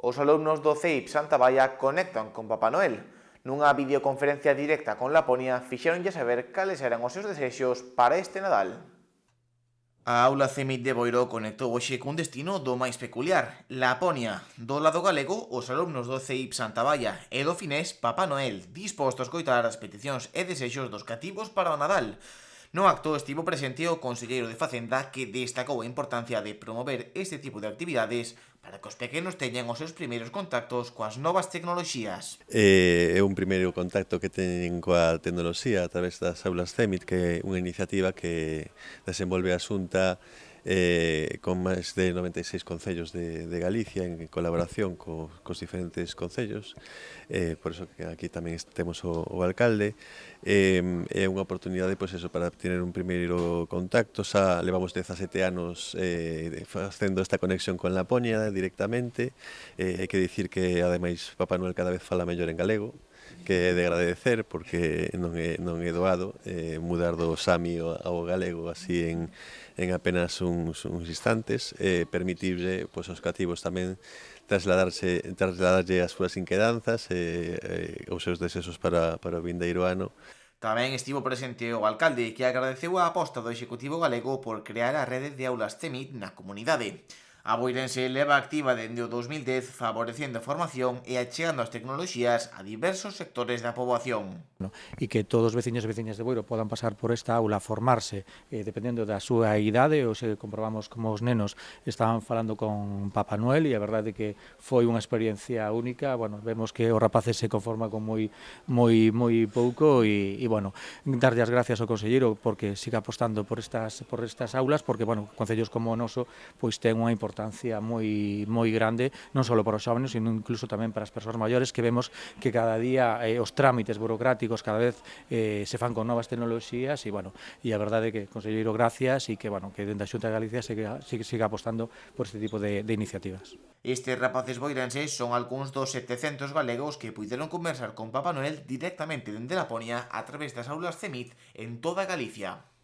Os alumnos do CEIP Santa Baia conectan con Papá Noel. Nunha videoconferencia directa con Laponia fixéronlle saber cales eran os seus desexos para este Nadal. A aula CEMIT de Boiro conectou hoxe cun destino do máis peculiar, Laponia. Do lado galego, os alumnos do CEIP Santa Baia e do finés Papá Noel, dispostos a escoitar as peticións e desexos dos cativos para o Nadal. No acto estivo presente o conselleiro de Facenda que destacou a importancia de promover este tipo de actividades para que os pequenos teñan os seus primeiros contactos coas novas tecnoloxías. É un primeiro contacto que teñen coa tecnoloxía a través das aulas CEMIT, que é unha iniciativa que desenvolve a Xunta con máis de 96 concellos de Galicia en colaboración cos diferentes concellos, por iso que aquí tamén temos o alcalde. É unha oportunidade pois eso, para tener un primeiro contacto. Xa levamos 17 anos facendo esta conexión con Laponia directamente. Hai que dicir que ademais Papá Noel cada vez fala mellor en galego, que é de agradecer porque non é doado mudar do sami ao galego así en apenas uns instantes, permitirle pois, aos cativos tamén trasladarlle as súas inquedanzas os seus desexos para o vindeiro ano. Tamén estivo presente o alcalde que agradeceu a aposta do Executivo galego por crear a rede de aulas CEMIT na comunidade. A boirense leva activa dende o 2010 favorecendo a formación e achegando as tecnoloxías a diversos sectores da poboación. E que todos os veciños e veciñas de Boiro podan pasar por esta aula a formarse dependendo da súa idade, ou se comprobamos como os nenos estaban falando con Papá Noel e a verdade que foi unha experiencia única. Bueno, vemos que os rapaces se conforman con moi pouco e bueno, darlle as gracias ao conselleiro porque siga apostando por estas aulas porque, bueno, concellos como o noso pois ten unha importancia moi grande, non só para os xóvenes, sino incluso tamén para as persoas maiores, que vemos que cada día os trámites burocráticos cada vez se fan con novas tecnoloxías e, bueno, e a verdade é que, conselleiro, gracias e que, bueno, que dentro da Xunta de Galicia siga apostando por este tipo de iniciativas. Estes rapaces boirenses son algúns dos 700 galegos que puideron conversar con Papá Noel directamente dende Laponia a través das aulas CEMIT en toda Galicia.